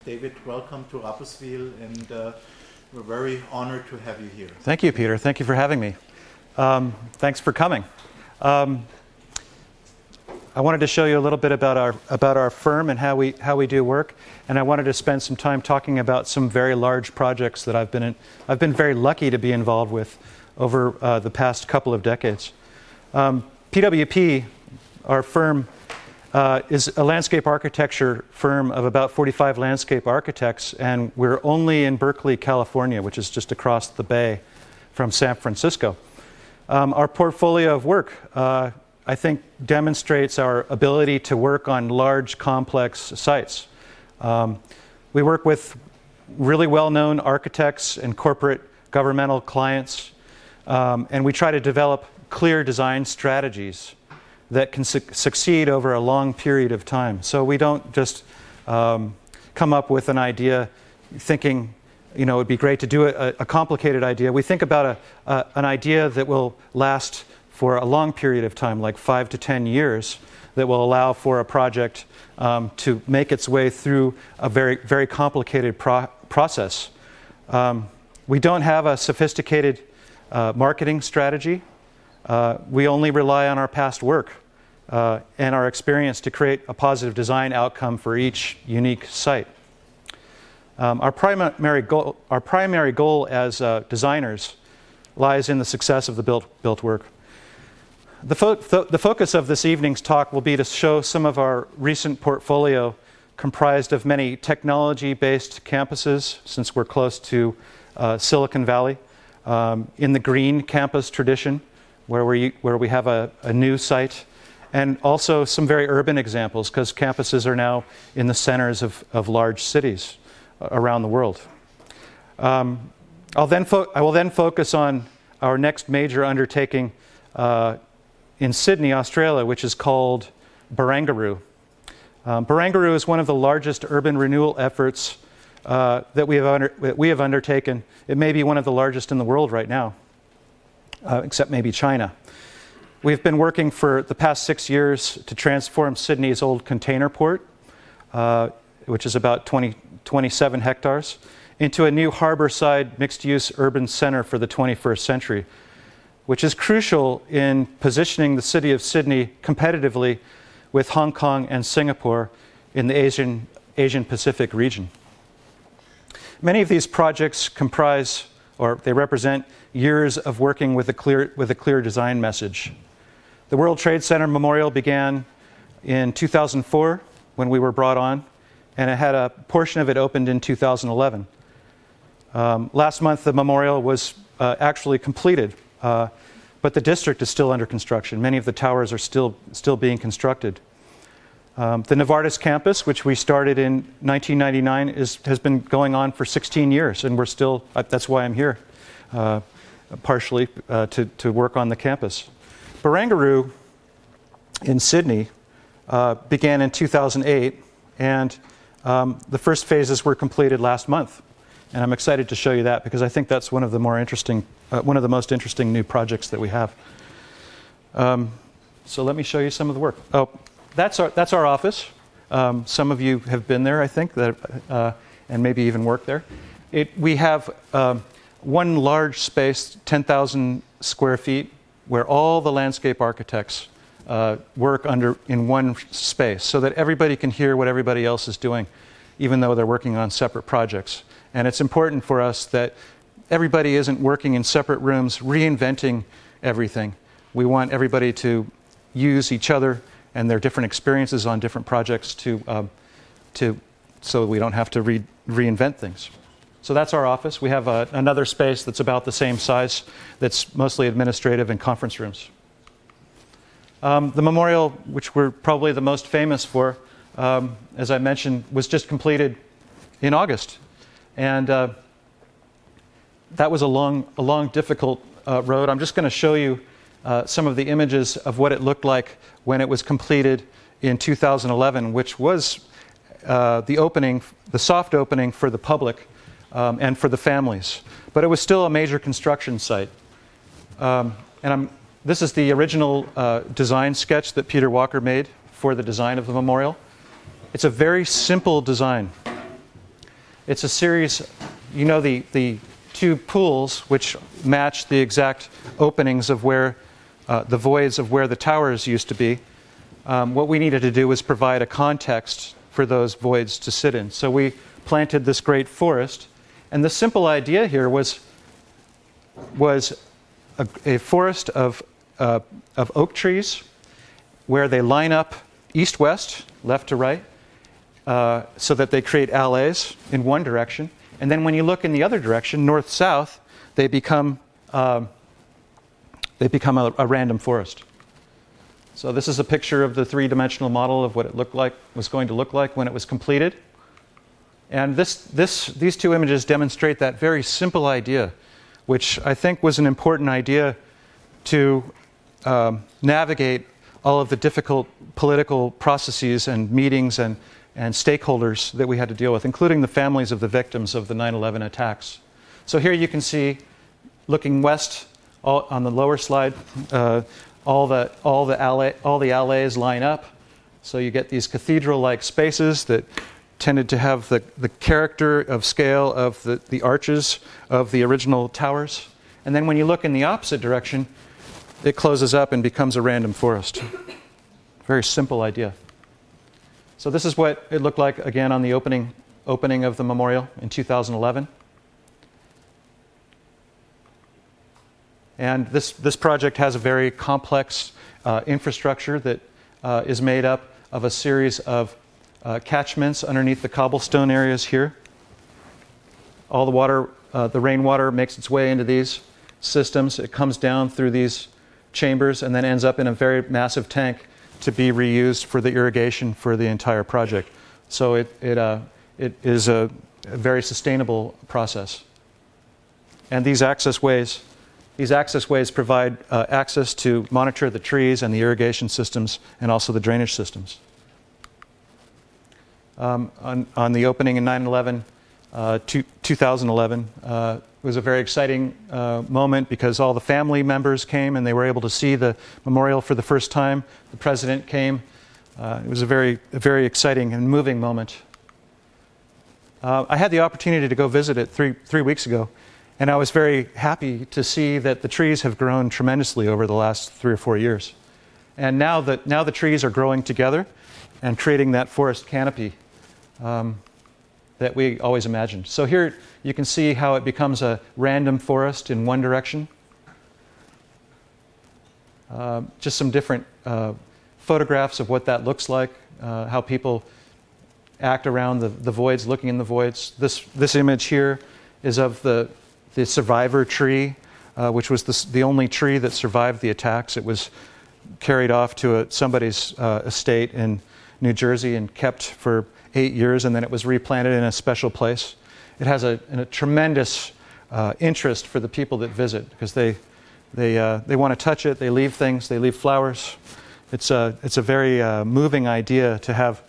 David, welcome to Rapperswil, and we're very honored to have you here. Thank you, Peter. Thank you for having me. Thanks for coming. I wanted to show you a little bit about our firm and how we do work, and I wanted to spend some time talking about some very large projects that I've been very lucky to be involved with over the past couple of decades. PWP, our firm, is a landscape architecture firm of about 45 landscape architects, and we're only in Berkeley, California, which is just across the bay from San Francisco. Our portfolio of work, I think, demonstrates our ability to work on large, complex sites. We work with really well-known architects and corporate governmental clients, and we try to develop clear design strategies that can succeed over a long period of time. So we don't just come up with an idea thinking, it would be great to do a complicated idea. We think about an idea that will last for a long period of time, like 5 to 10 years, that will allow for a project to make its way through a very, very complicated process. We don't have a sophisticated marketing strategy. We only rely on our past work and our experience to create a positive design outcome for each unique site. Our primary goal as designers lies in the success of the built work. The focus of this evening's talk will be to show some of our recent portfolio comprised of many technology-based campuses, since we're close to Silicon Valley, in the green campus tradition, where we have a new site, and also some very urban examples, because campuses are now in the centers of large cities around the world. I will then focus on our next major undertaking in Sydney, Australia, which is called Barangaroo. Barangaroo is one of the largest urban renewal efforts that we have undertaken. It may be one of the largest in the world right now. Except maybe China. We've been working for the past 6 years to transform Sydney's old container port, which is about 27 hectares, into a new harborside mixed-use urban center for the 21st century, which is crucial in positioning the city of Sydney competitively with Hong Kong and Singapore in the Asian Pacific region. Many of these projects comprise, or they represent, years of working with a clear design message. The World Trade Center Memorial began in 2004 when we were brought on, and it had a portion of it opened in 2011. Last month the memorial was actually completed, but the district is still under construction. Many of the towers are still being constructed. The Novartis campus, which we started in 1999, has been going on for 16 years, and we're still, that's why I'm here. Partially to work on the campus. Barangaroo in Sydney began in 2008, and the first phases were completed last month. And I'm excited to show you that because I think that's one of the most interesting new projects that we have. So let me show you some of the work. Oh, that's our office. Some of you have been there, I think, and maybe even worked there. We have one large space, 10,000 square feet, where all the landscape architects work in one space so that everybody can hear what everybody else is doing, even though they're working on separate projects. And it's important for us that everybody isn't working in separate rooms, reinventing everything. We want everybody to use each other and their different experiences on different projects so we don't have to reinvent things. So that's our office. We have another space that's about the same size that's mostly administrative and conference rooms. The memorial, which we're probably the most famous for, as I mentioned, was just completed in August. And that was a long, difficult road. I'm just going to show you some of the images of what it looked like when it was completed in 2011, which was the soft opening for the public. And for the families. But it was still a major construction site. This is the original design sketch that Peter Walker made for the design of the memorial. It's a very simple design. It's a series, you know, the two pools which match the exact openings of where the voids of where the towers used to be. What we needed to do was provide a context for those voids to sit in. So we planted this great forest, and the simple idea here was a forest of oak trees where they line up east-west, left to right, so that they create alleys in one direction. And then when you look in the other direction, north-south, they become a random forest. So this is a picture of the three-dimensional model of what it was going to look like when it was completed. And these two images demonstrate that very simple idea, which I think was an important idea to navigate all of the difficult political processes and meetings and stakeholders that we had to deal with, including the families of the victims of the 9/11 attacks. So here you can see, looking west on the lower slide, all the alleys line up. So you get these cathedral-like spaces that tended to have the character of scale of the arches of the original towers. And then when you look in the opposite direction, it closes up and becomes a random forest. Very simple idea. So this is what it looked like, again, on the opening of the memorial in 2011. And this project has a very complex infrastructure that is made up of a series of catchments underneath the cobblestone areas here. All the water, the rainwater makes its way into these systems. It comes down through these chambers and then ends up in a very massive tank to be reused for the irrigation for the entire project. So it is a very sustainable process. And these access ways provide access to monitor the trees and the irrigation systems and also the drainage systems. On the opening in 2011, it was a very exciting moment because all the family members came and they were able to see the memorial for the first time. The president came. It was a very exciting and moving moment. I had the opportunity to go visit it three weeks ago, and I was very happy to see that the trees have grown tremendously over the last 3 or 4 years. And now the trees are growing together and creating that forest canopy that we always imagined. So here you can see how it becomes a random forest in one direction. Just some different photographs of what that looks like, how people act around the voids, looking in the voids. This image here is of the survivor tree, which was the only tree that survived the attacks. It was carried off to somebody's estate in New Jersey and kept for 8 years, and then it was replanted in a special place. It has a tremendous interest for the people that visit because they want to touch it. They leave things. They leave flowers. It's a very moving idea to have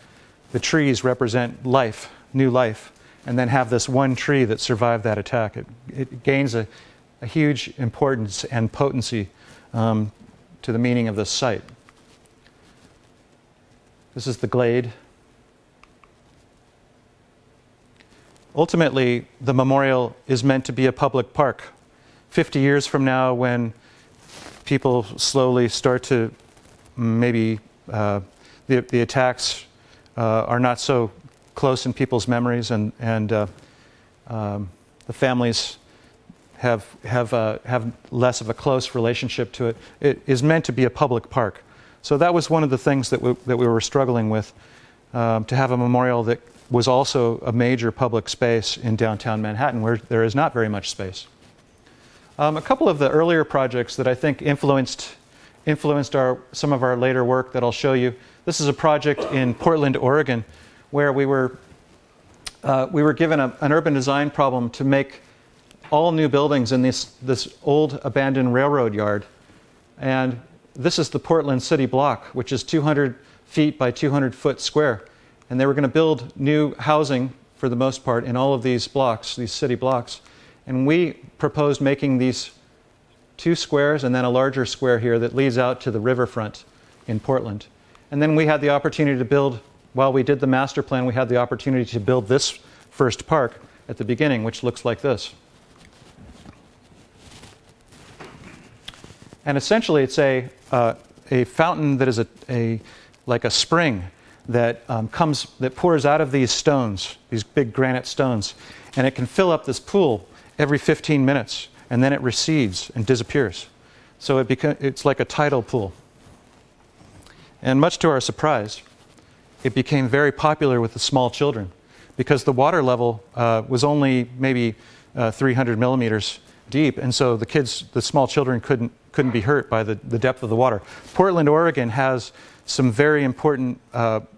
the trees represent life, new life, and then have this one tree that survived that attack. It gains a huge importance and potency to the meaning of this site. This is the glade. Ultimately, the memorial is meant to be a public park. 50 years from now, when people slowly start to maybe the attacks are not so close in people's memories, and the families have less of a close relationship to it. It is meant to be a public park. So that was one of the things that we were struggling with, to have a memorial that was also a major public space in downtown Manhattan, where there is not very much space. A couple of the earlier projects that I think influenced some of our later work that I'll show you. This is a project in Portland, Oregon, where we were given an urban design problem to make all new buildings in this old abandoned railroad yard. And this is the Portland City Block, which is 200 feet by 200 foot square. And they were going to build new housing, for the most part, in all of these blocks, these city blocks. And we proposed making these 2 squares and then a larger square here that leads out to the riverfront in Portland. And then we had the opportunity to build, while we did the master plan, we had the opportunity to build this first park at the beginning, which looks like this. And essentially, it's a fountain that is like a spring that pours out of these stones, these big granite stones, and it can fill up this pool every 15 minutes, and then it recedes and disappears. So it's like a tidal pool. And much to our surprise, it became very popular with the small children because the water level was only maybe 300 millimeters deep, and so the small children couldn't be hurt by the depth of the water. Portland, Oregon has some very important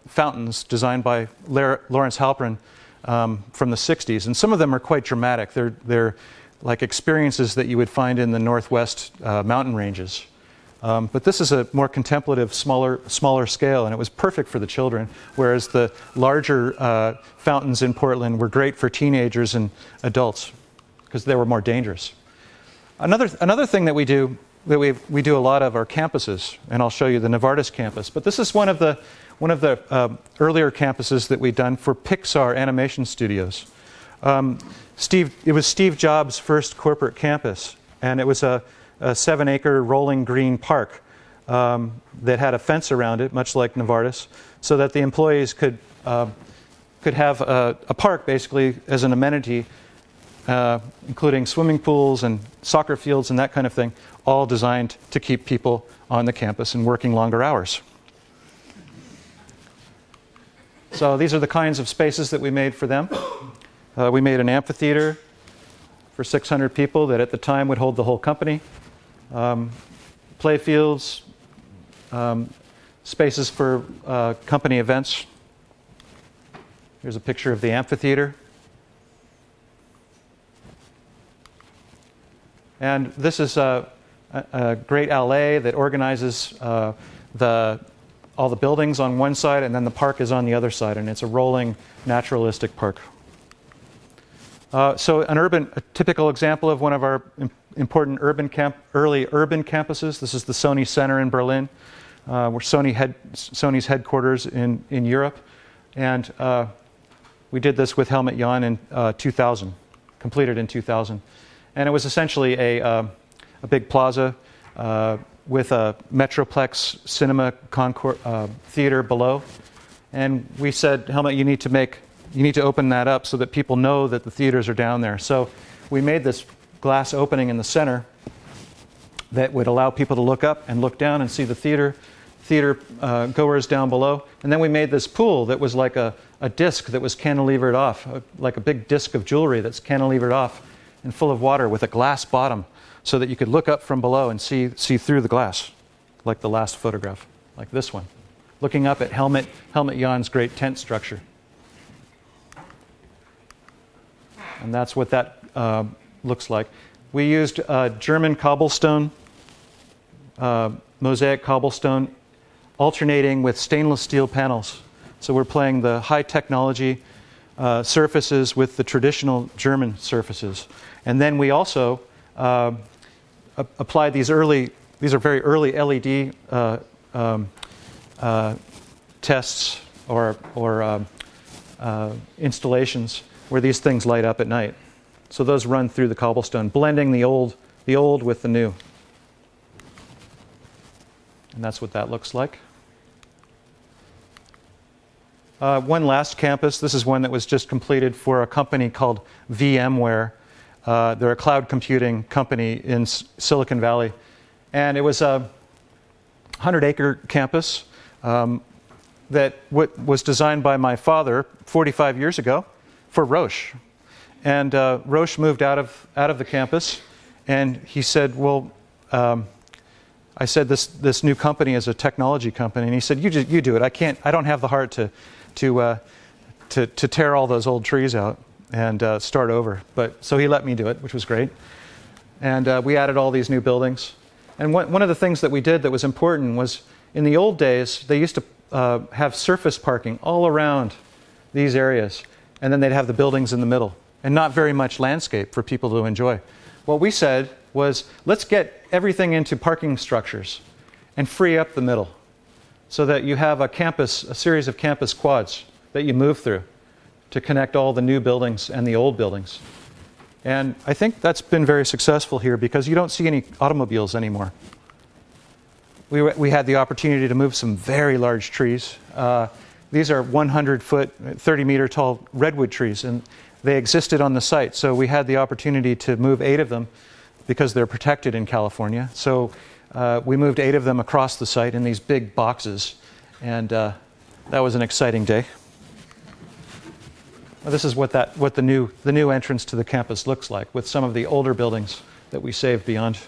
fountains designed by Lawrence Halprin from the 60s, and some of them are quite dramatic. They're like experiences that you would find in the Northwest mountain ranges. But this is a more contemplative, smaller scale, and it was perfect for the children, whereas the larger fountains in Portland were great for teenagers and adults because they were more dangerous. Another thing that we do a lot of are campuses, and I'll show you the Novartis campus. But this is one of the earlier campuses that we'd done for Pixar animation studios. It was Steve Jobs' first corporate campus, and it was a 7-acre rolling green park that had a fence around it, much like Novartis, so that the employees could have a park basically as an amenity, including swimming pools and soccer fields and that kind of thing, all designed to keep people on the campus and working longer hours. So these are the kinds of spaces that we made for them. We made an amphitheater for 600 people that at the time would hold the whole company. Play fields, spaces for company events. Here's a picture of the amphitheater. And this is a great alley that organizes all the buildings on one side, and then the park is on the other side, and it's a rolling naturalistic park. So a typical example of one of our important early urban campuses. This is the Sony Center in Berlin, where Sony's headquarters in Europe, and we did this with Helmut Jahn in 2000, completed in 2000, and it was essentially a big plaza with a Metroplex cinema theater below, and we said, Helmut, you need to open that up so that people know that the theaters are down there. So we made this glass opening in the center that would allow people to look up and look down and see the theater goers down below. And then we made this pool that was like a disc that was cantilevered off, like a big disc of jewelry that's cantilevered off and full of water with a glass bottom so that you could look up from below and see through the glass, like the last photograph, like this one, looking up at Helmut Jahn's great tent structure. And that's what that looks like. We used German cobblestone, mosaic cobblestone, alternating with stainless steel panels. So we're playing the high technology surfaces with the traditional German surfaces. And then we also applied these are very early LED tests or installations where these things light up at night. So those run through the cobblestone, blending the old with the new. And that's what that looks like. One last campus. This is one that was just completed for a company called VMware. They're a cloud computing company in Silicon Valley. And it was a 100-acre campus that was designed by my father 45 years ago for Roche. And Roche moved out of the campus, and he said, well, I said this new company is a technology company, and he said, you do it. I don't have the heart to tear all those old trees out and start over. But so he let me do it, which was great. And we added all these new buildings. And one of the things that we did that was important was, in the old days, they used to have surface parking all around these areas, and then they'd have the buildings in the middle, and not very much landscape for people to enjoy. What we said was, let's get everything into parking structures and free up the middle so that you have a series of campus quads that you move through. to connect all the new buildings and the old buildings. And I think that's been very successful here because you don't see any automobiles anymore. We had the opportunity to move some very large trees. These are 100-foot, 30-meter tall redwood trees, and they existed on the site. So we had the opportunity to move 8 of them because they're protected in California. So we moved 8 of them across the site in these big boxes, and that was an exciting day. Well, this is what the new entrance to the campus looks like, with some of the older buildings that we saved beyond.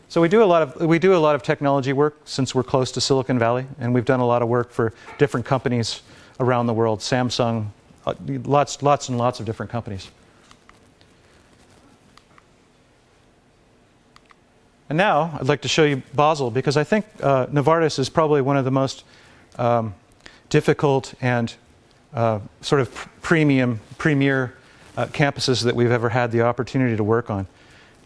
So we do a lot of technology work since we're close to Silicon Valley, and we've done a lot of work for different companies around the world. Samsung, lots and lots of different companies. And now I'd like to show you Basel, because I think Novartis is probably one of the most difficult and sort of premier campuses that we've ever had the opportunity to work on.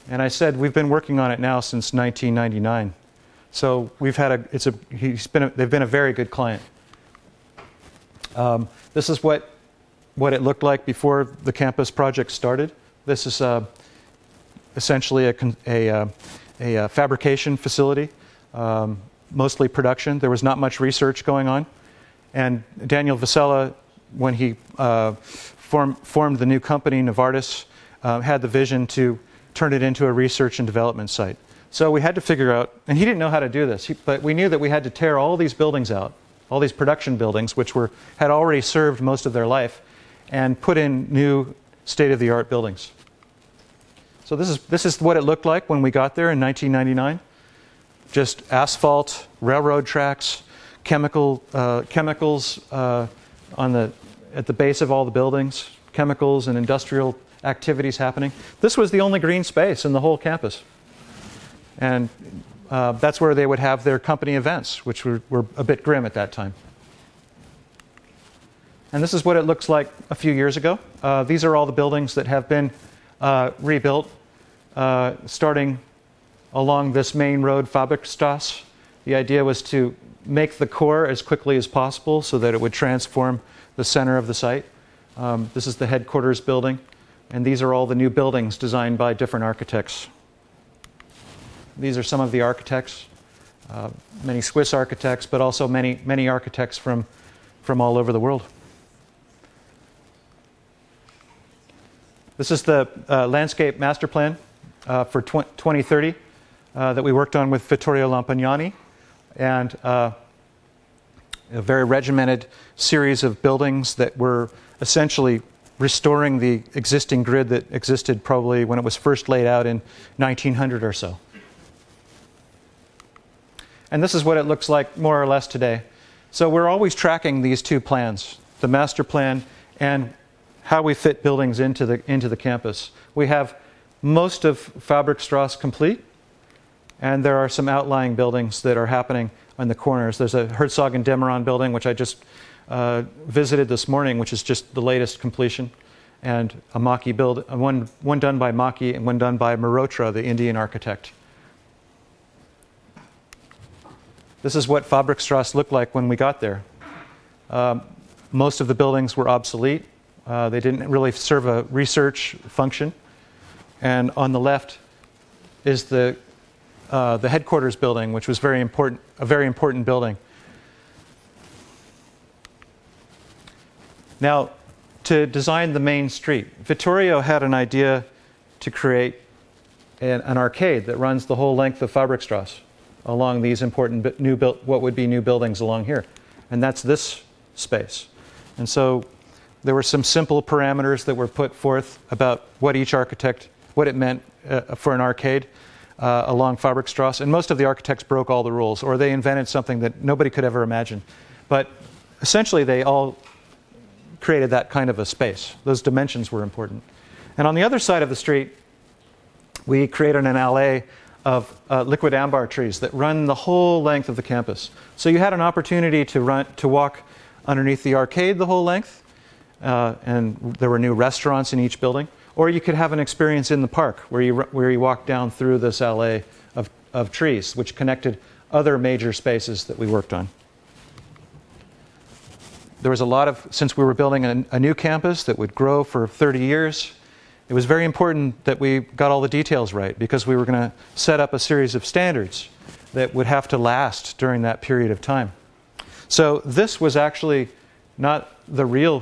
And I said we've been working on it now since 1999. So we've had they've been a very good client. This is what it looked like before the campus project started. This is essentially a fabrication facility, mostly production. There was not much research going on. And Daniel Vasella, when he formed the new company, Novartis, had the vision to turn it into a research and development site. So we had to figure out, and he didn't know how to do this, but we knew that we had to tear all these buildings out, all these production buildings, which had already served most of their life, and put in new state-of-the-art buildings. So this is what it looked like when we got there in 1999. Just asphalt, railroad tracks, chemicals at the base of all the buildings, chemicals and industrial activities happening. This was the only green space in the whole campus. And that's where they would have their company events, which were a bit grim at that time. And this is what it looks like a few years ago. These are all the buildings that have been rebuilt, starting along this main road, Fabrikstrasse. The idea was to make the core as quickly as possible so that it would transform the center of the site. This is the headquarters building. And these are all the new buildings designed by different architects. These are some of the architects, many Swiss architects, but also many architects from all over the world. This is the landscape master plan for 2030 that we worked on with Vittorio Lampagnani, and a very regimented series of buildings that were essentially restoring the existing grid that existed probably when it was first laid out in 1900 or so. And this is what it looks like more or less today. So we're always tracking these two plans, the master plan and how we fit buildings into the campus. We have most of Fabrikstrasse complete, and there are some outlying buildings that are happening on the corners. There's a Herzog and Demeron building, which I just visited this morning, which is just the latest completion, and a Maki one done by Maki and one done by Mehrotra, the Indian architect. This is what Fabrikstrasse looked like when we got there. Most of the buildings were obsolete. They didn't really serve a research function. And on the left is the headquarters building, which was a very important building. Now, to design the main street, Vittorio had an idea to create an arcade that runs the whole length of Fabrikstrasse along these important what would be new buildings along here. And that's this space. And so there were some simple parameters that were put forth about what it meant for an arcade along Fabrikstrasse. And most of the architects broke all the rules, or they invented something that nobody could ever imagine. But essentially, they all created that kind of a space. Those dimensions were important. And on the other side of the street, we created an alley of liquid ambar trees that run the whole length of the campus. So you had an opportunity to walk underneath the arcade the whole length, and there were new restaurants in each building. Or you could have an experience in the park where you walk down through this alley of trees, which connected other major spaces that we worked on. there was a lot of, since we were building a new campus that would grow for 30 years, it was very important that we got all the details right, because we were going to set up a series of standards that would have to last during that period of time. So this was actually not the real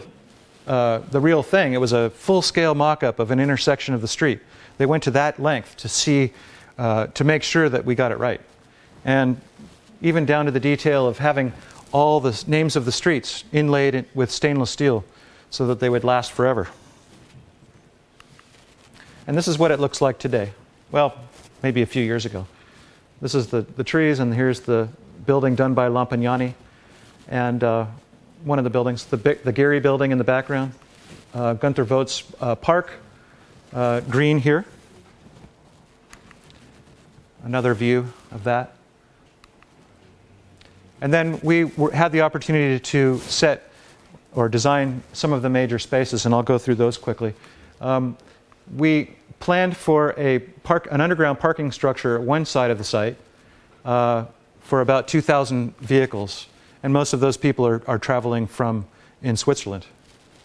thing. It was a full-scale mock-up of an intersection of the street. They went to that length to see, to make sure that we got it right. And even down to the detail of having all the names of the streets inlaid with stainless steel so that they would last forever. And this is what it looks like today. Well, maybe a few years ago. This is the trees, and here's the building done by Lampignani. And one of the buildings, the Gehry building in the background. Gunther Vogt's park, green here. Another view of that. And then we had the opportunity to set or design some of the major spaces, and I'll go through those quickly. We planned for an underground parking structure at one side of the site for about 2,000 vehicles. And most of those people are traveling in Switzerland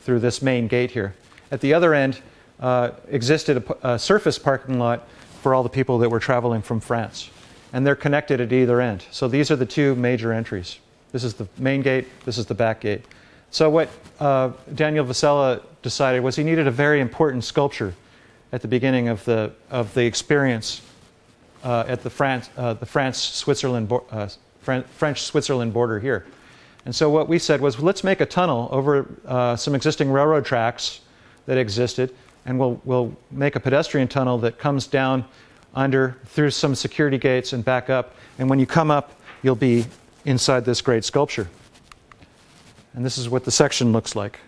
through this main gate here. At the other end existed a surface parking lot for all the people that were traveling from France. And they're connected at either end. So these are the two major entries. This is the main gate, this is the back gate. So what Daniel Vasella decided was he needed a very important sculpture at the beginning of the experience at the French-Switzerland border here. And so what we said was, let's make a tunnel over some existing railroad tracks that existed, and we'll make a pedestrian tunnel that comes down through some security gates and back up. And when you come up, you'll be inside this great sculpture. And this is what the section looks like.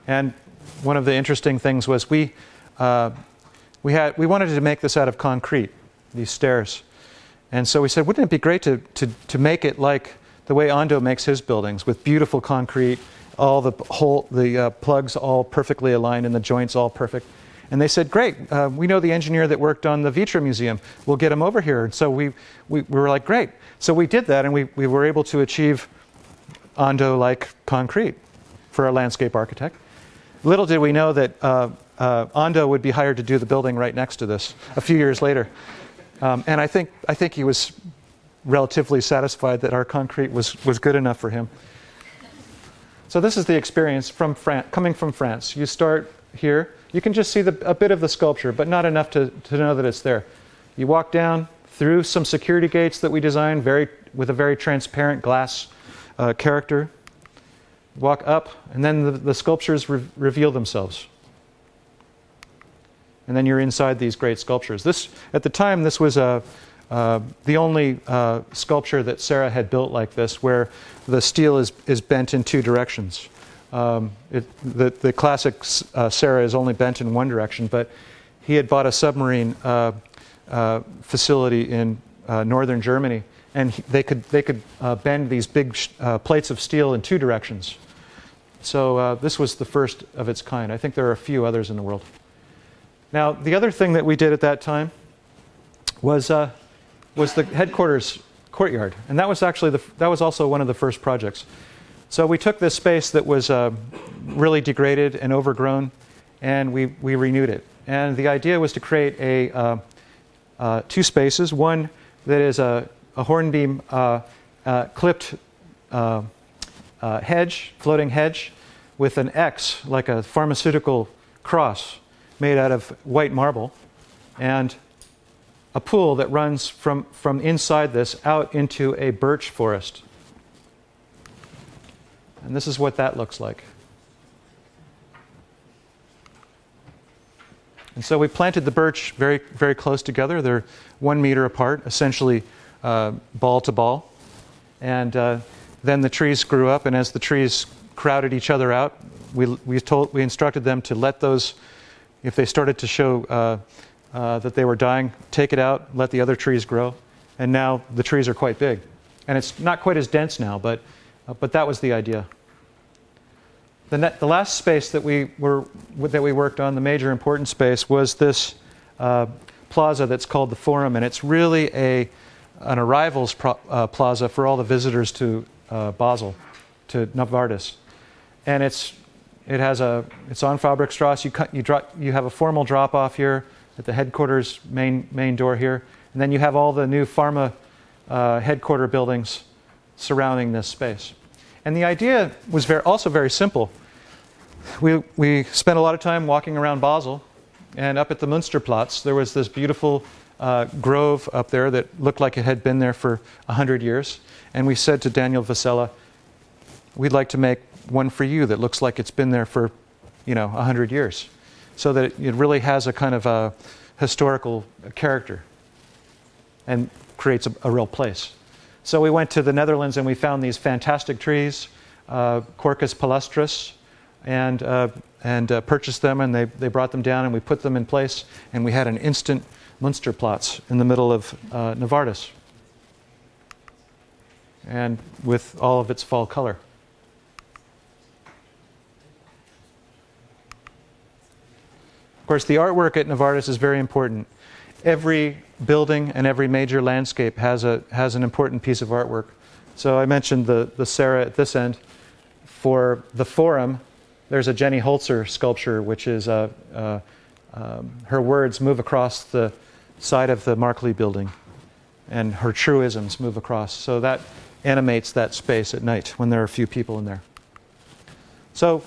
And one of the interesting things was we wanted to make this out of concrete, these stairs. And so we said, wouldn't it be great to make it like the way Ando makes his buildings, with beautiful concrete, all the plugs all perfectly aligned and the joints all perfect. And they said, great, we know the engineer that worked on the Vitra Museum. We'll get him over here. And so we were like, great. So we did that, and we were able to achieve Ando-like concrete for our landscape architect. Little did we know that Ando would be hired to do the building right next to this a few years later. And I think he was relatively satisfied that our concrete was good enough for him. So this is the experience coming from France. You start here. You can just see a bit of the sculpture, but not enough to know that it's there. You walk down through some security gates that we designed with a very transparent glass character. Walk up, and then the sculptures reveal themselves. And then you're inside these great sculptures. At the time, this was the only sculpture that Sarah had built like this, where the steel is bent in two directions. The classic Sarah is only bent in one direction, but he had bought a submarine facility in northern Germany, and they could bend these big plates of steel in two directions. So this was the first of its kind. I think there are a few others in the world. Now, the other thing that we did at that time was the headquarters courtyard, and that was also one of the first projects. So we took this space that was really degraded and overgrown, and we renewed it. And the idea was to create two spaces. One that is a hornbeam clipped hedge, floating hedge, with an X, like a pharmaceutical cross, made out of white marble, and a pool that runs from inside this out into a birch forest. And this is what that looks like. And so we planted the birch very, very close together. They're 1 meter apart, essentially ball to ball. And then the trees grew up, and as the trees crowded each other out, we instructed them to let those, if they started to show that they were dying, take it out, let the other trees grow. And now the trees are quite big. And it's not quite as dense now, but that was the idea. The last space that we worked on, the major important space, was this plaza that's called the Forum, and it's really an arrivals plaza for all the visitors to Basel to Novartis, and it's on Fabrikstrasse. You have a formal drop off here at the headquarters main door here, and then you have all the new pharma headquarter buildings surrounding this space. And the idea was also very simple. We spent a lot of time walking around Basel, and up at the Münsterplatz there was this beautiful grove up there that looked like it had been there for 100 years. And we said to Daniel Vasella, we'd like to make one for you that looks like it's been there for 100 years, so that it really has a kind of a historical character and creates a real place. So we went to the Netherlands and we found these fantastic trees, Quercus palustris, and purchased them, and they brought them down and we put them in place, and we had an instant Münsterplatz in the middle of Novartis, and with all of its fall color. Of course, the artwork at Novartis is very important. Every building and every major landscape has an important piece of artwork. So I mentioned the Sarah at this end. For the Forum, there's a Jenny Holzer sculpture, which is her words move across the side of the Markley building, and her truisms move across. So that animates that space at night when there are a few people in there. So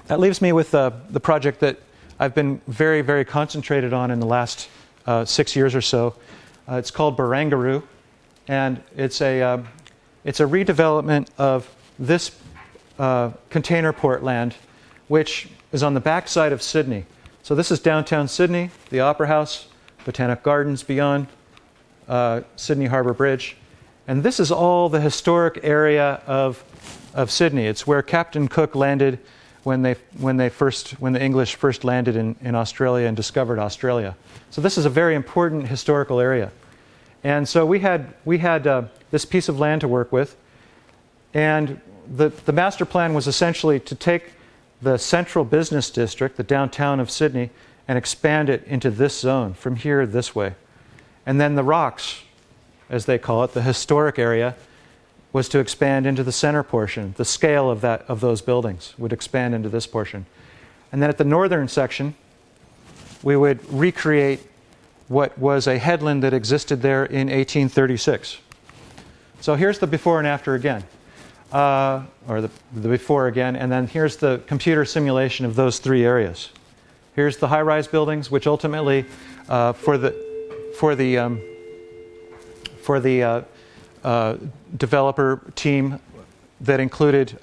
that leaves me with the project that I've been very, very concentrated on in the last 6 years or so. It's called Barangaroo, and it's a redevelopment of this container port land, which is on the back side of Sydney. So this is downtown Sydney, the Opera House, Botanic Gardens beyond, Sydney Harbour Bridge, and this is all the historic area of Sydney. It's where Captain Cook landed when the English first landed in Australia and discovered Australia. So this is a very important historical area. And so we had this piece of land to work with, and the master plan was essentially to take the central business district, the downtown of Sydney, and expand it into this zone, from here this way. And then the rocks, as they call it, the historic area, was to expand into the center portion. The scale of those buildings would expand into this portion. And then at the northern section, we would recreate what was a headland that existed there in 1836. So here's the before and after again, or the before again, and then here's the computer simulation of those three areas. Here's the high-rise buildings, which ultimately, for the developer team that included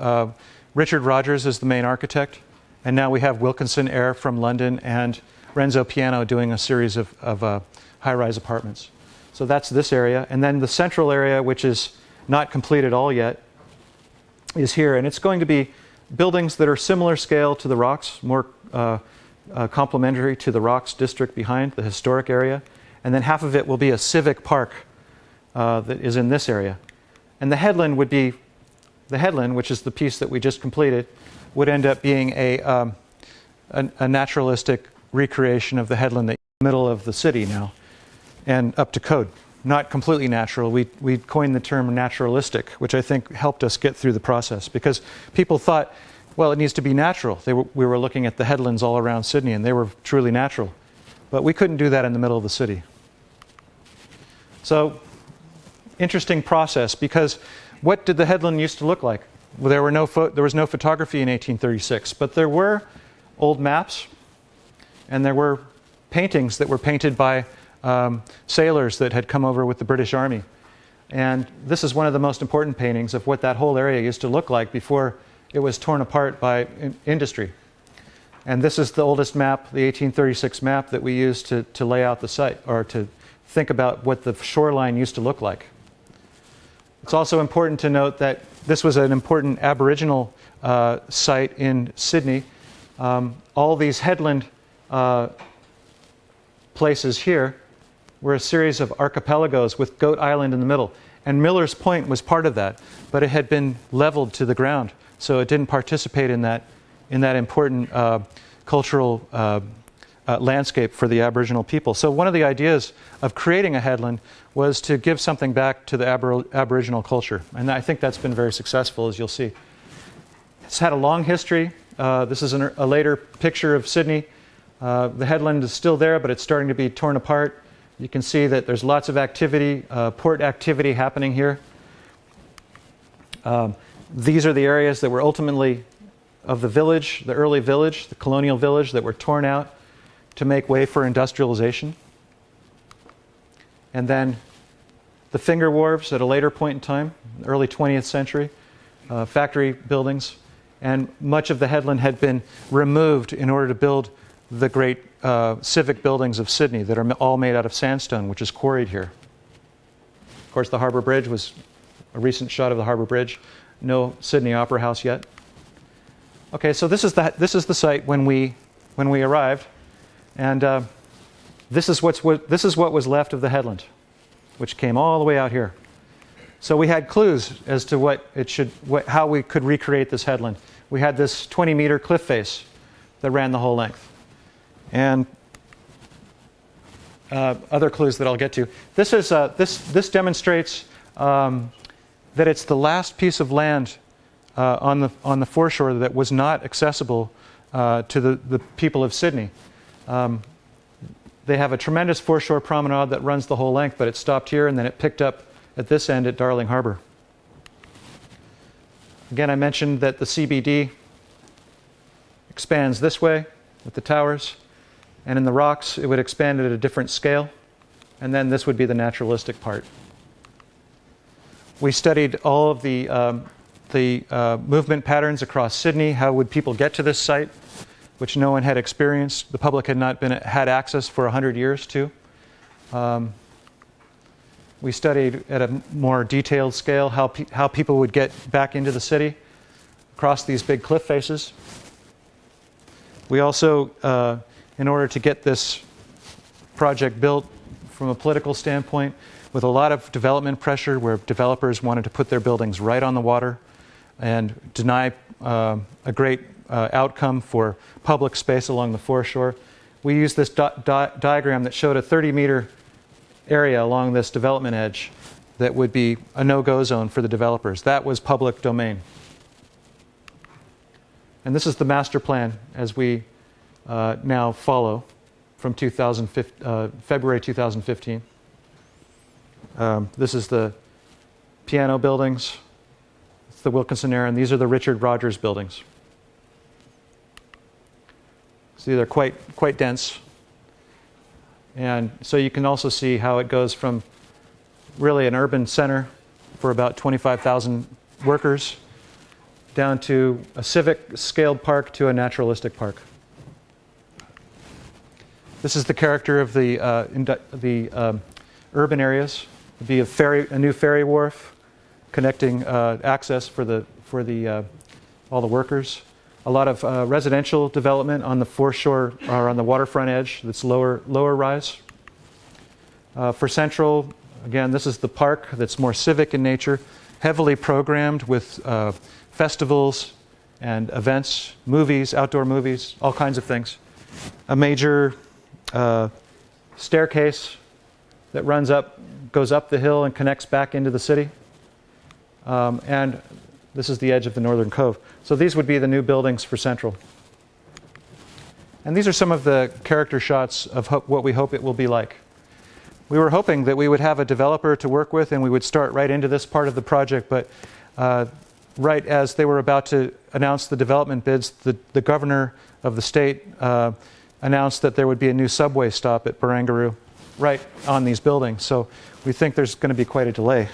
Richard Rogers as the main architect, and now we have Wilkinson Eyre from London and Renzo Piano doing a series of high-rise apartments. So that's this area. And then the central area, which is not complete at all yet, is here. And it's going to be buildings that are similar scale to the Rocks, more complementary to the Rocks district behind, the historic area. And then half of it will be a civic park that is in this area. And the headland would be, which is the piece that we just completed, would end up being a naturalistic recreation of the headland that's in the middle of the city now and up to code. Not completely natural. We coined the term naturalistic, which I think helped us get through the process, because people thought, well, it needs to be natural. We were looking at the headlands all around Sydney, and they were truly natural. But we couldn't do that in the middle of the city. So, interesting process, because what did the headland used to look like? Well, there was no photography in 1836, but there were old maps, and there were paintings that were painted by sailors that had come over with the British Army. And this is one of the most important paintings of what that whole area used to look like before it was torn apart by industry. And this is the oldest map, the 1836 map that we used to lay out the site, or to think about what the shoreline used to look like. It's also important to note that this was an important Aboriginal site in Sydney. All these headland places here were a series of archipelagos with Goat Island in the middle. And Miller's Point was part of that, but it had been leveled to the ground, so it didn't participate in that important cultural landscape for the Aboriginal people. So one of the ideas of creating a headland was to give something back to the Aboriginal culture. And I think that's been very successful, as you'll see. It's had a long history. This is a later picture of Sydney. The headland is still there, but it's starting to be torn apart. You can see that there's lots of activity, port activity happening here. These are the areas that were ultimately of the village, the early village, the colonial village, that were torn out to make way for industrialization. And then the finger wharves at a later point in time, early 20th century, factory buildings. And much of the headland had been removed in order to build the great civic buildings of Sydney that are all made out of sandstone, which is quarried here. Of course, the Harbour Bridge was a recent shot of the Harbour Bridge. No Sydney Opera House yet. Okay, so this is the site when we arrived, and this is what was left of the headland, which came all the way out here. So we had clues as to how we could recreate this headland. We had this 20-meter cliff face that ran the whole length, and other clues that I'll get to. This demonstrates that it's the last piece of land on the foreshore that was not accessible to the people of Sydney. They have a tremendous foreshore promenade that runs the whole length, but it stopped here and then it picked up at this end at Darling Harbour. Again, I mentioned that the CBD expands this way with the towers, and in the rocks it would expand at a different scale, and then this would be the naturalistic part. We studied all of the movement patterns across Sydney. How would people get to this site, which no one had experienced? The public had not had access for 100 years to. We studied at a more detailed scale how people would get back into the city across these big cliff faces. We also, in order to get this project built from a political standpoint, with a lot of development pressure where developers wanted to put their buildings right on the water and deny a great outcome for public space along the foreshore, we used this diagram that showed a 30-meter area along this development edge that would be a no-go zone for the developers. That was public domain. And this is the master plan as we now follow from February 2015. This is the piano buildings. It's the Wilkinson era, and these are the Richard Rogers buildings. See, they're quite dense. And so you can also see how it goes from really an urban center for about 25,000 workers down to a civic scaled park to a naturalistic park. This is the character of the urban areas. It'd be a new ferry wharf connecting access for all the workers. A lot of residential development on the foreshore or on the waterfront edge that's lower rise. For Central, again, this is the park that's more civic in nature, heavily programmed with festivals and events, movies, outdoor movies, all kinds of things. A major staircase that goes up the hill and connects back into the city. And this is the edge of the Northern Cove. So these would be the new buildings for Central. And these are some of the character shots of what we hope it will be like. We were hoping that we would have a developer to work with and we would start right into this part of the project, but right as they were about to announce the development bids, the governor of the state announced that there would be a new subway stop at Barangaroo right on these buildings. So we think there's going to be quite a delay.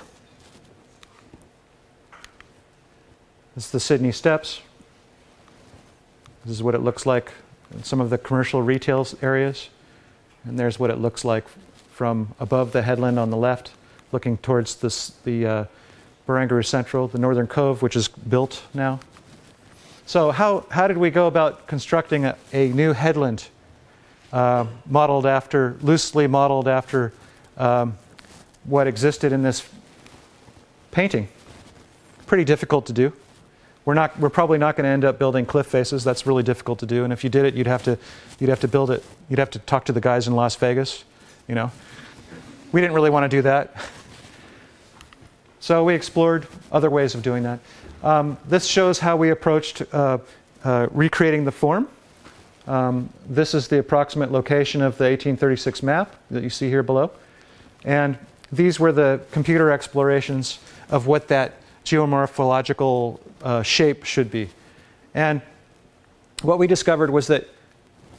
This is the Sydney Steps. This is what it looks like in some of the commercial retail areas. And there's what it looks like from above the headland on the left, looking towards the Barangaroo Central, the Northern Cove, which is built now. So how did we go about constructing a new headland loosely modeled after what existed in this painting? Pretty difficult to do. We're probably not going to end up building cliff faces. That's really difficult to do. And if you did it, you'd have to build it. You'd have to talk to the guys in Las Vegas. You know, we didn't really want to do that. So we explored other ways of doing that. This shows how we approached recreating the form. This is the approximate location of the 1836 map that you see here below. And these were the computer explorations of what that geomorphological shape should be. And what we discovered was that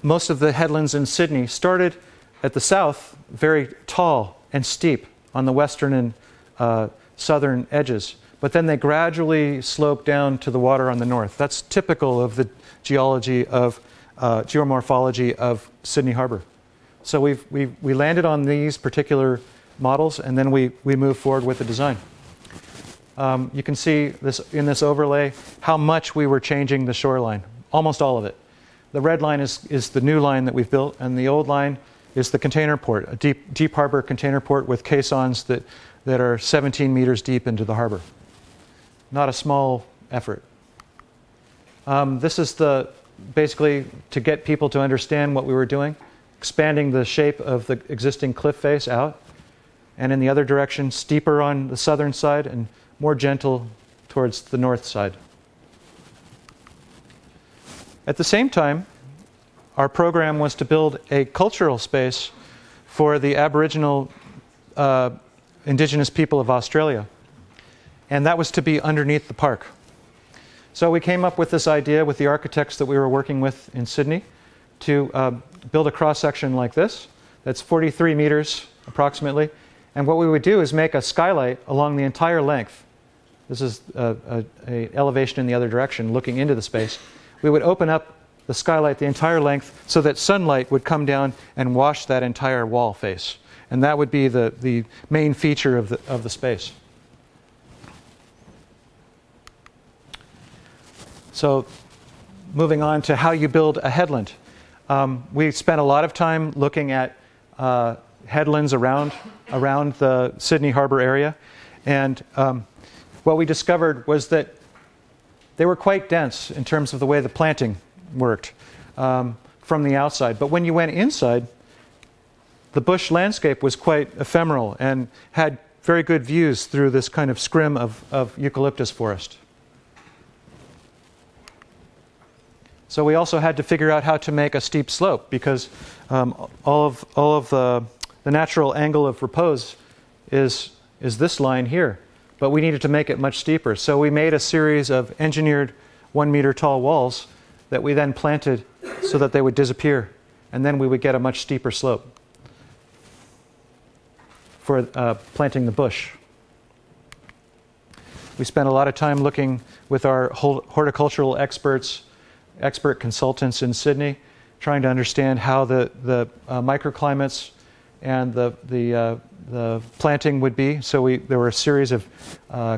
most of the headlands in Sydney started at the south, very tall and steep on the western and southern edges. But then they gradually sloped down to the water on the north. That's typical of the geology of geomorphology of Sydney Harbour. So we landed on these particular models, and then we moved forward with the design. You can see this in this overlay how much we were changing the shoreline, almost all of it. The red line is the new line that we've built, and the old line is the container port, a deep harbor container port with caissons that are 17 meters deep into the harbor. Not a small effort. This is basically to get people to understand what we were doing, expanding the shape of the existing cliff face out, and in the other direction, steeper on the southern side and more gentle towards the north side. At the same time, our program was to build a cultural space for the Aboriginal indigenous people of Australia. And that was to be underneath the park. So we came up with this idea with the architects that we were working with in Sydney to build a cross-section like this. That's 43 meters approximately. And what we would do is make a skylight along the entire length. This is an elevation in the other direction, looking into the space. We would open up the skylight the entire length so that sunlight would come down and wash that entire wall face. And that would be the main feature of the space. So moving on to how you build a headland. We spent a lot of time looking at headlands around the Sydney Harbour area. And what we discovered was that they were quite dense in terms of the way the planting worked from the outside. But when you went inside, the bush landscape was quite ephemeral and had very good views through this kind of scrim of eucalyptus forest. So we also had to figure out how to make a steep slope because all of the natural angle of repose is this line here. But we needed to make it much steeper. So we made a series of engineered 1 meter tall walls that we then planted so that they would disappear. And then we would get a much steeper slope for planting the bush. We spent a lot of time looking with our horticultural expert consultants in Sydney, trying to understand how the microclimates and the planting would be. So there were a series of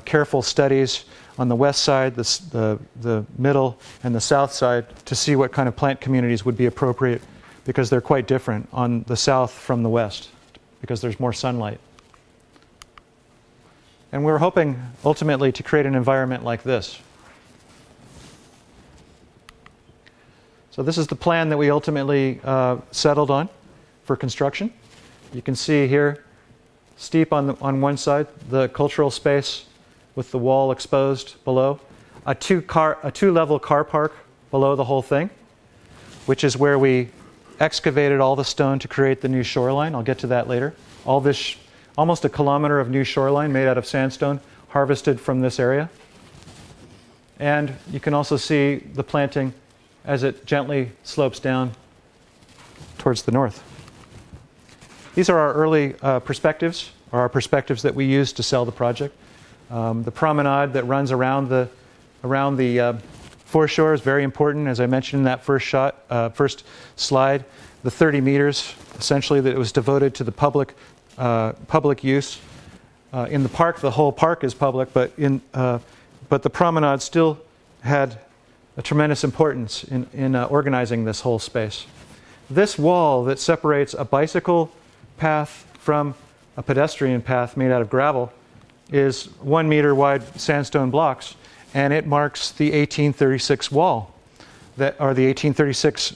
careful studies on the west side, the middle, and the south side to see what kind of plant communities would be appropriate, because they're quite different on the south from the west, because there's more sunlight. And we were hoping ultimately to create an environment like this. So this is the plan that we ultimately settled on for construction. You can see here, steep on one side, the cultural space with the wall exposed below, a two-level car park below the whole thing, which is where we excavated all the stone to create the new shoreline. I'll get to that later. All this, almost a kilometer of new shoreline made out of sandstone, harvested from this area. And you can also see the planting as it gently slopes down towards the north. These are our early perspectives, or our perspectives that we used to sell the project. The promenade that runs around the foreshore is very important, as I mentioned in that first slide. The 30 meters, essentially, that it was devoted to the public use. In the park, the whole park is public, but the promenade still had a tremendous importance in organizing this whole space. This wall that separates a bicycle path from a pedestrian path made out of gravel is 1 meter wide sandstone blocks, and it marks the 1836 wall, or the 1836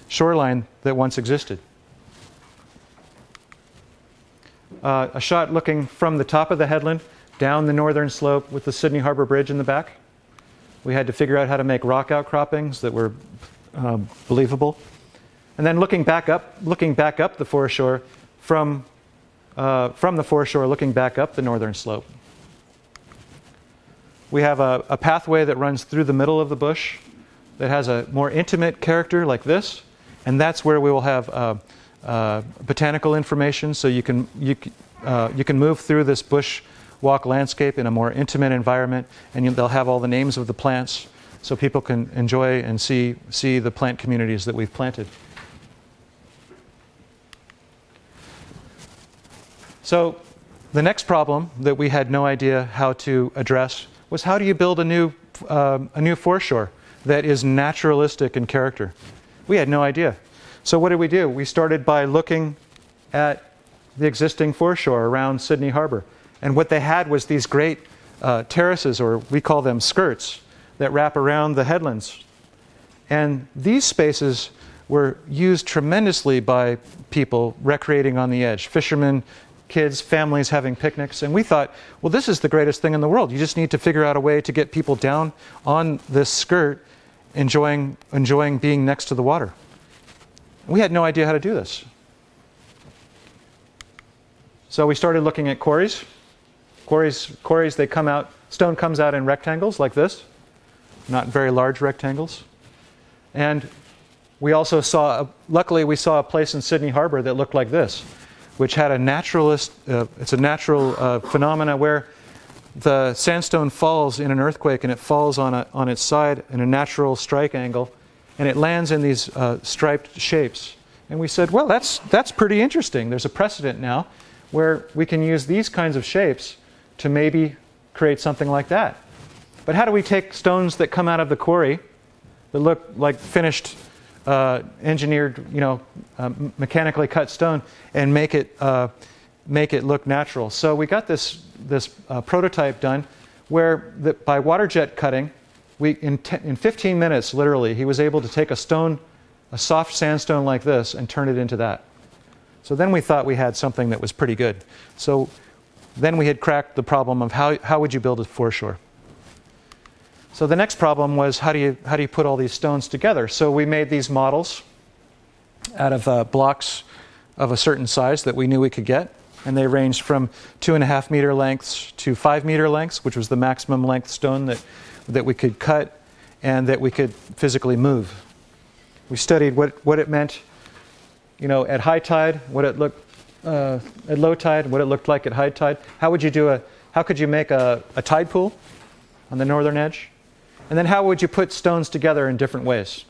shoreline that once existed. A shot looking from the top of the headland down the northern slope with the Sydney Harbour Bridge in the back. We had to figure out how to make rock outcroppings that were believable. And then looking back up the foreshore from the foreshore, looking back up the northern slope. We have a pathway that runs through the middle of the bush that has a more intimate character like this, and that's where we will have botanical information, so you can move through this bush walk landscape in a more intimate environment, and they'll have all the names of the plants, so people can enjoy and see the plant communities that we've planted. So the next problem that we had no idea how to address was, how do you build a new foreshore that is naturalistic in character? We had no idea. So what did we do? We started by looking at the existing foreshore around Sydney Harbour. And what they had was these great terraces, or we call them skirts, that wrap around the headlands. And these spaces were used tremendously by people recreating on the edge, fishermen, kids, families having picnics. And we thought, well, this is the greatest thing in the world. You just need to figure out a way to get people down on this skirt, enjoying being next to the water. We had no idea how to do this. So we started looking at quarries. Quarries, they come out, stone comes out in rectangles like this, not very large rectangles. And we also luckily we saw a place in Sydney Harbour that looked like this, which had a naturalist, it's a natural phenomena where the sandstone falls in an earthquake, and it falls on its side in a natural strike angle, and it lands in these striped shapes. And we said, well, that's pretty interesting. There's a precedent now where we can use these kinds of shapes to maybe create something like that. But how do we take stones that come out of the quarry that look like finished, engineered, mechanically cut stone, and make it look natural? So we got this prototype done where by water jet cutting, in 15 minutes, literally, he was able to take a soft sandstone like this, and turn it into that. So then we thought we had something that was pretty good. So then we had cracked the problem of how would you build a foreshore. So the next problem was, how do you put all these stones together? So we made these models out of blocks of a certain size that we knew we could get, and they ranged from 2.5 meter lengths to 5 meter lengths, which was the maximum length stone that we could cut and that we could physically move. We studied what it meant, at high tide, what it looked at low tide, what it looked like at high tide. How could you make a tide pool on the northern edge? And then how would you put stones together in different ways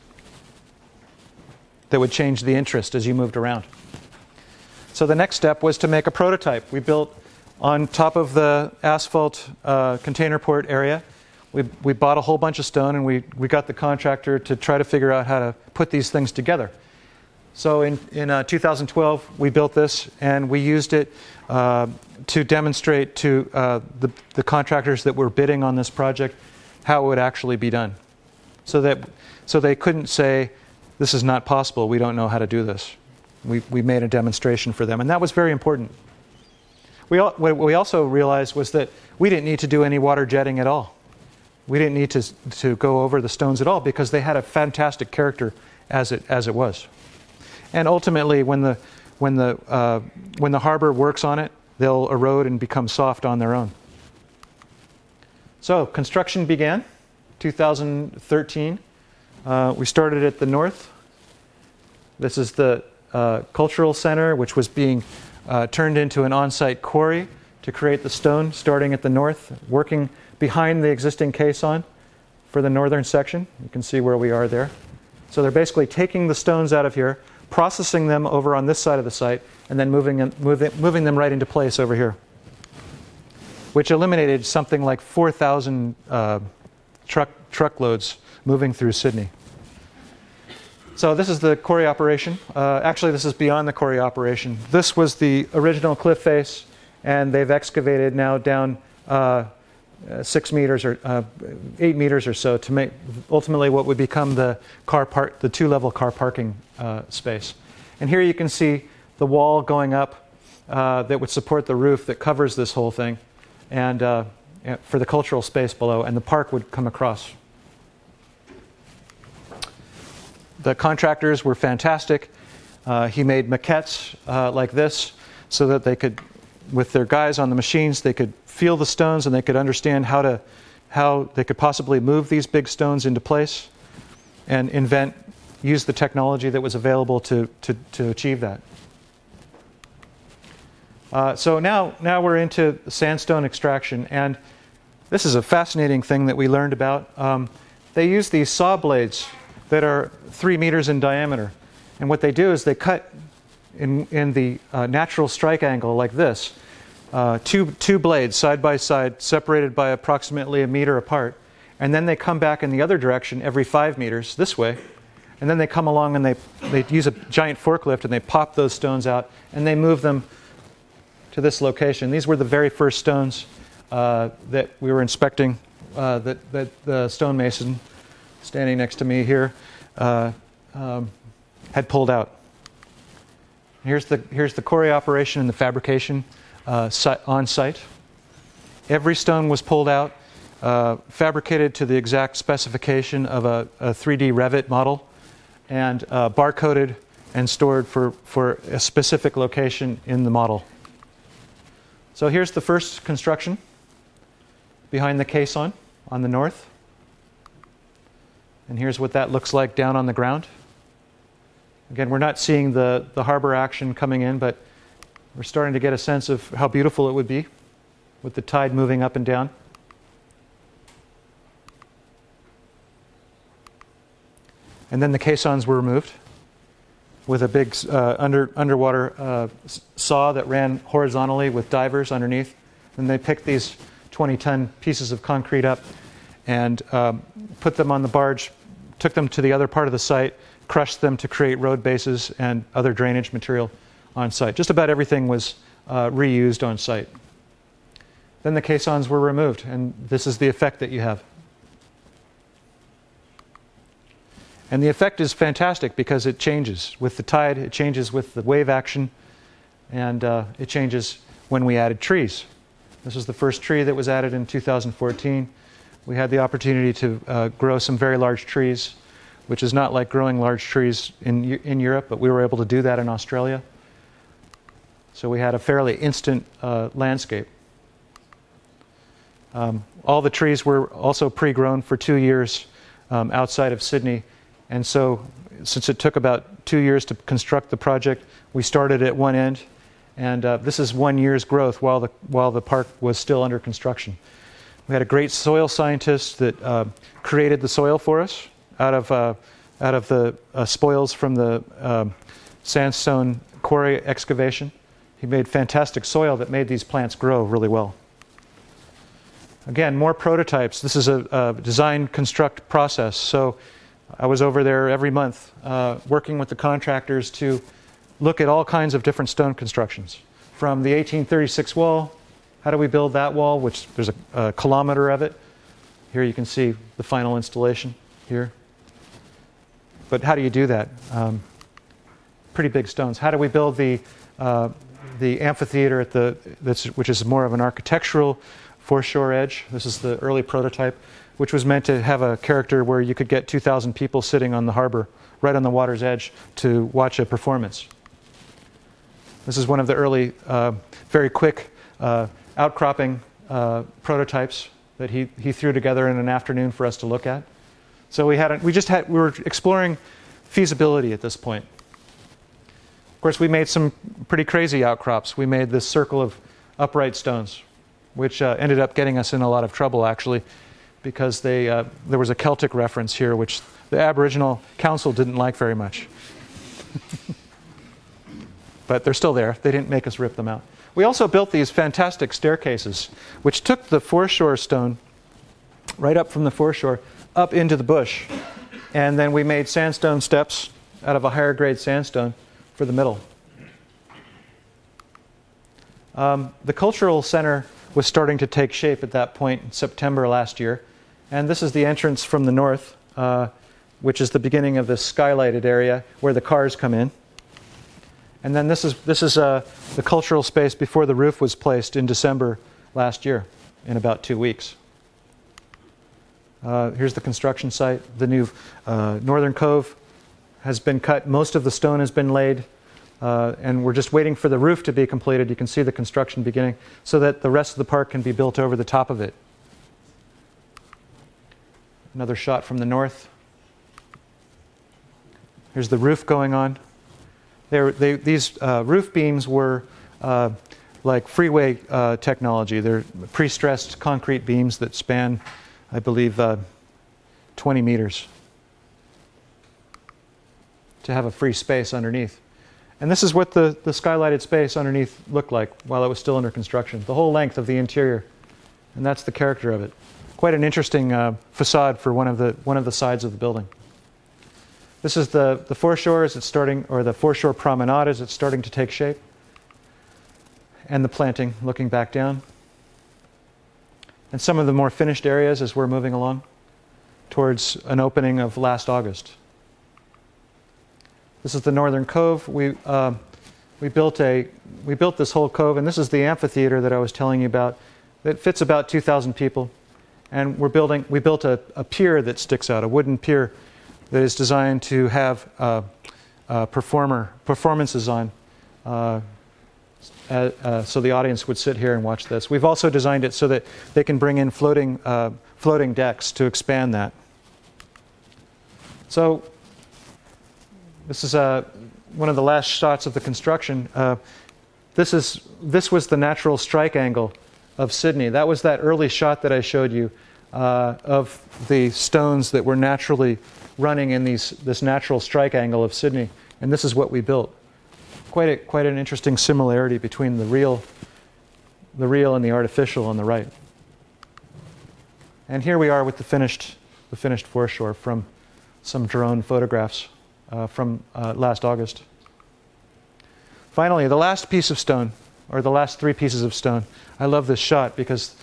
that would change the interest as you moved around? So the next step was to make a prototype. We built on top of the asphalt container port area. We bought a whole bunch of stone, and we got the contractor to try to figure out how to put these things together. So in 2012, we built this, and we used it to demonstrate to the contractors that were bidding on this project how it would actually be done. So they couldn't say, this is not possible, we don't know how to do this. We made a demonstration for them, and that was very important. What we also realized was that we didn't need to do any water jetting at all. We didn't need to go over the stones at all, because they had a fantastic character as it was. And ultimately, when the harbor works on it, they'll erode and become soft on their own. So construction began 2013. We started at the north. This is the cultural center, which was being turned into an on-site quarry to create the stone, starting at the north, working behind the existing caisson for the northern section. You can see where we are there. So they're basically taking the stones out of here, processing them over on this side of the site, and then moving them right into place over here, which eliminated something like 4,000 truckloads moving through Sydney. So this is the quarry operation. Actually, this is beyond the quarry operation. This was the original cliff face, and they've excavated now down 6 meters or 8 meters or so to make ultimately what would become the the two-level car parking space. And here you can see the wall going up that would support the roof that covers this whole thing, and for the cultural space below, and the park would come across. The contractors were fantastic. He made maquettes like this so that they could, with their guys on the machines, they could feel the stones and they could understand how they could possibly move these big stones into place and use the technology that was available to achieve that. So now we're into sandstone extraction, and this is a fascinating thing that we learned about. They use these saw blades that are 3 meters in diameter, and what they do is they cut in the natural strike angle like this, two blades side by side, separated by approximately 1 meter apart, and then they come back in the other direction every 5 meters this way, and then they come along and they use a giant forklift and they pop those stones out and they move them to this location. These were the very first stones that we were inspecting, that the stonemason standing next to me here had pulled out. Here's the quarry operation and the fabrication on site. Every stone was pulled out, fabricated to the exact specification of a 3D Revit model, and barcoded and stored for a specific location in the model. So here's the first construction behind the caisson on the north. And here's what that looks like down on the ground. Again, we're not seeing the harbor action coming in, but we're starting to get a sense of how beautiful it would be with the tide moving up and down. And then the caissons were removed with a big underwater saw that ran horizontally with divers underneath. And they picked these 20-ton pieces of concrete up and put them on the barge, took them to the other part of the site, crushed them to create road bases and other drainage material on site. Just about everything was reused on site. Then the caissons were removed, and this is the effect that you have. And the effect is fantastic because it changes with the tide, it changes with the wave action, and it changes when we added trees. This was the first tree that was added in 2014. We had the opportunity to grow some very large trees, which is not like growing large trees in Europe, but we were able to do that in Australia. So we had a fairly instant landscape. All the trees were also pre-grown for 2 years outside of Sydney. And so since it took about 2 years to construct the project, we started at one end. And this is 1 year's growth while the park was still under construction. We had a great soil scientist that created the soil for us out of the spoils from the sandstone quarry excavation. He made fantastic soil that made these plants grow really well. Again, more prototypes. This is a design construct process. So I was over there every month working with the contractors to look at all kinds of different stone constructions. From the 1836 wall, how do we build that wall, which there's a kilometer of it. Here you can see the final installation here. But how do you do that? Pretty big stones. How do we build the amphitheater which is more of an architectural foreshore edge? This is the early prototype, which was meant to have a character where you could get 2,000 people sitting on the harbor, right on the water's edge, to watch a performance. This is one of the early, very quick outcropping prototypes that he threw together in an afternoon for us to look at. So we were exploring feasibility at this point. Of course, we made some pretty crazy outcrops. We made this circle of upright stones, which ended up getting us in a lot of trouble, actually, because there was a Celtic reference here, which the Aboriginal Council didn't like very much. But they're still there. They didn't make us rip them out. We also built these fantastic staircases, which took the foreshore stone right up from the foreshore up into the bush. And then we made sandstone steps out of a higher grade sandstone for the middle. The cultural center was starting to take shape at that point in September last year. And this is the entrance from the north, which is the beginning of this skylighted area where the cars come in. And then this is the cultural space before the roof was placed in December last year, in about 2 weeks. Here's the construction site. The new northern cove has been cut. Most of the stone has been laid. And we're just waiting for the roof to be completed. You can see the construction beginning so that the rest of the park can be built over the top of it. Another shot from the north. Here's the roof going on. These roof beams were like freeway technology. They're pre-stressed concrete beams that span, I believe, 20 meters to have a free space underneath. And this is what the skylighted space underneath looked like while it was still under construction, the whole length of the interior. And that's the character of it. Quite an interesting facade for one of the sides of the building. This is the foreshore as it's starting, or the foreshore promenade as it's starting to take shape. And the planting looking back down. And some of the more finished areas as we're moving along towards an opening of last August. This is the northern cove. We built this whole cove, and this is the amphitheater that I was telling you about. It fits about 2,000 people, and we built a pier that sticks out, a wooden pier that is designed to have performances on, so the audience would sit here and watch this. We've also designed it so that they can bring in floating decks to expand that. So. This is one of the last shots of the construction. This was the natural strike angle of Sydney. That was that early shot that I showed you of the stones that were naturally running in this natural strike angle of Sydney. And this is what we built. Quite an interesting similarity between the real and the artificial on the right. And here we are with the finished foreshore from some drone photographs. From last August. Finally, the last piece of stone, or the last 3 pieces of stone. I love this shot because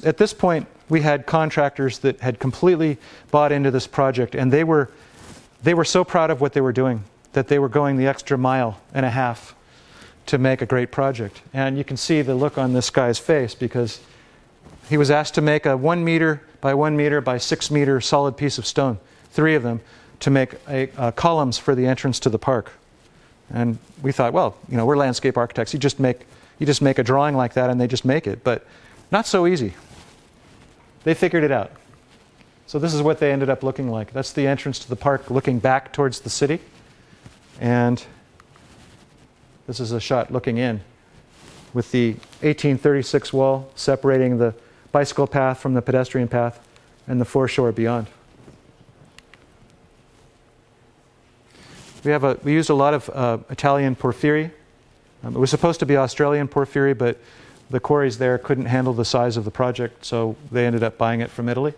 at this point we had contractors that had completely bought into this project, and they were so proud of what they were doing that they were going the extra mile and a half to make a great project. And you can see the look on this guy's face because he was asked to make a 1 meter by 1 meter by 6 meter solid piece of stone, 3 of them, to make columns for the entrance to the park. And we thought, well, we're landscape architects. You just make a drawing like that and they just make it. But not so easy. They figured it out. So this is what they ended up looking like. That's the entrance to the park looking back towards the city. And this is a shot looking in with the 1836 wall separating the bicycle path from the pedestrian path and the foreshore beyond. We used a lot of Italian porphyry. It was supposed to be Australian porphyry, but the quarries there couldn't handle the size of the project, so they ended up buying it from Italy.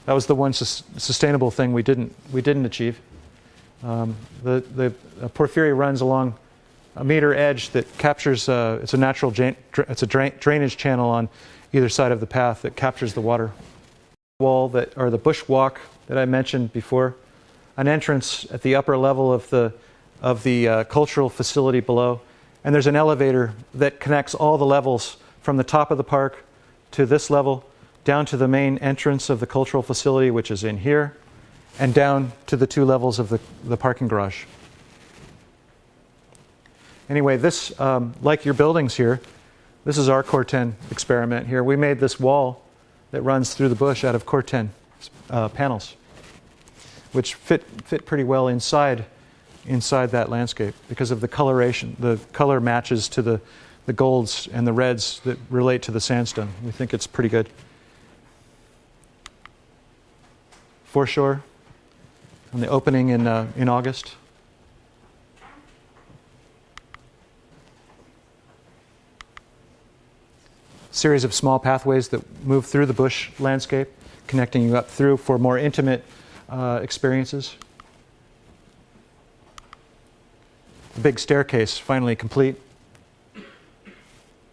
That was the one sustainable thing we didn't achieve. The porphyry runs along a meter edge that captures. It's a natural drainage channel on either side of the path that captures the water. Wall or the bush walk that I mentioned before. An entrance at the upper level of the cultural facility below, and there's an elevator that connects all the levels from the top of the park to this level, down to the main entrance of the cultural facility, which is in here, and down to the 2 levels of the parking garage. Anyway, this, like your buildings here, this is our Corten experiment here. We made this wall that runs through the bush out of Corten panels, which fit pretty well inside that landscape because of the coloration. The color matches to the golds and the reds that relate to the sandstone. We think it's pretty good. Foreshore and the opening in August. Series of small pathways that move through the bush landscape, connecting you up through for more intimate experiences. The big staircase finally complete.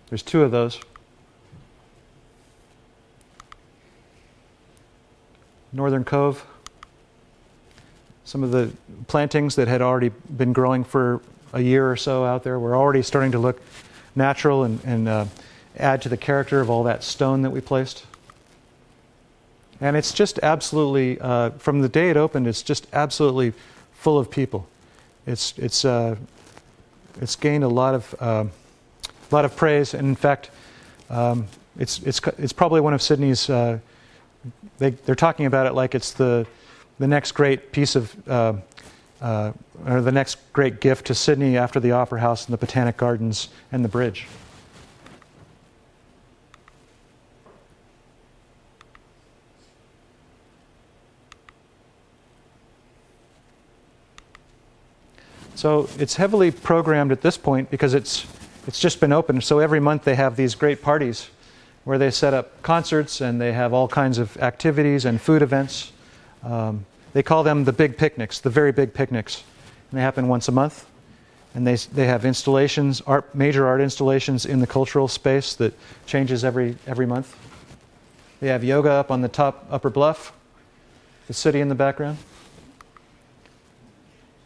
There's 2 of those. Northern Cove. Some of the plantings that had already been growing for a year or so out there were already starting to look natural and add to the character of all that stone that we placed. And it's just absolutely, from the day it opened, it's just absolutely full of people. It's gained a lot of praise, and in fact, it's probably one of Sydney's. They're talking about it like it's the next great piece of, or the next great gift to Sydney after the Opera House and the Botanic Gardens and the bridge. So it's heavily programmed at this point because it's just been opened. So every month they have these great parties where they set up concerts and they have all kinds of activities and food events. They call them the big picnics, the very big picnics. And they happen once a month. And they have installations, major art installations in the cultural space that changes every month. They have yoga up on the top upper bluff, the city in the background.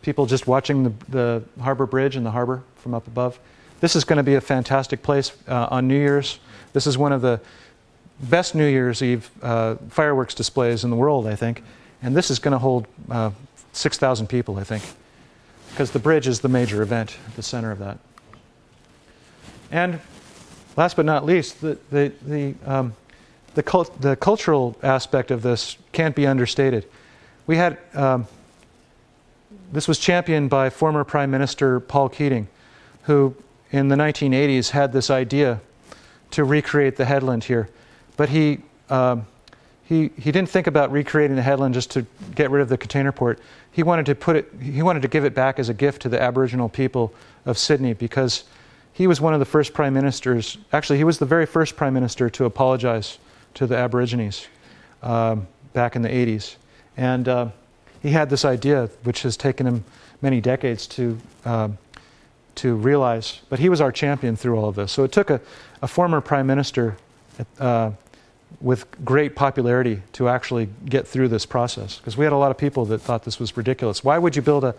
People just watching the harbor bridge and the harbor from up above. This is going to be a fantastic place on New Year's. This is one of the best New Year's Eve fireworks displays in the world, I think. And this is going to hold 6,000 people, I think, because the bridge is the major event at the center of that. And last but not least, the cultural aspect of this can't be understated. We had this was championed by former Prime Minister Paul Keating, who in the 1980s had this idea to recreate the headland here. But he didn't think about recreating the headland just to get rid of the container port. He wanted to give it back as a gift to the Aboriginal people of Sydney, because he was one of the first prime ministers, actually he was the very first prime minister to apologize to the Aborigines back in the 80s. And he had this idea, which has taken him many decades to realize. But he was our champion through all of this. So it took a former prime minister with great popularity to actually get through this process. Because we had a lot of people that thought this was ridiculous. Why would you build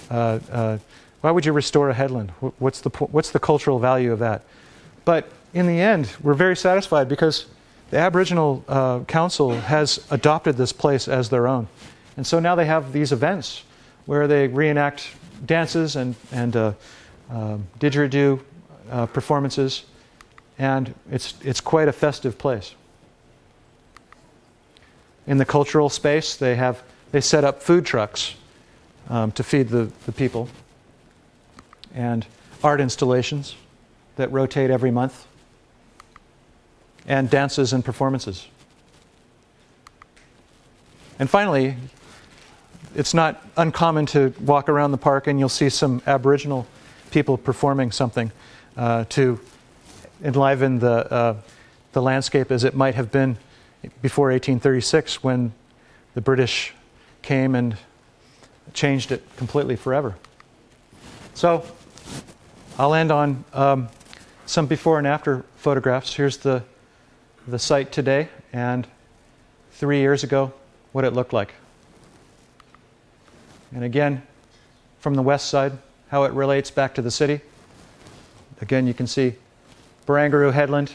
why would you restore a headland? What's the cultural value of that? But in the end, we're very satisfied because the Aboriginal Council has adopted this place as their own. And so now they have these events where they reenact dances and didgeridoo performances, and it's quite a festive place. In the cultural space, they set up food trucks to feed the people, and art installations that rotate every month, and dances and performances. And finally, it's not uncommon to walk around the park and you'll see some Aboriginal people performing something to enliven the landscape as it might have been before 1836, when the British came and changed it completely forever. So I'll end on some before and after photographs. Here's the site today, and 3 years ago, what it looked like. And again, from the west side, how it relates back to the city. Again, you can see Barangaroo Headland,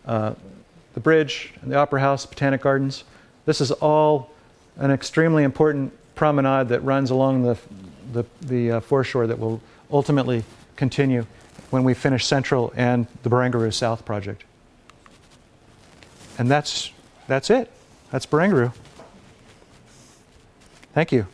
the bridge, and the Opera House, Botanic Gardens. This is all an extremely important promenade that runs along the foreshore that will ultimately continue when we finish Central and the Barangaroo South project. And that's it. That's Barangaroo. Thank you.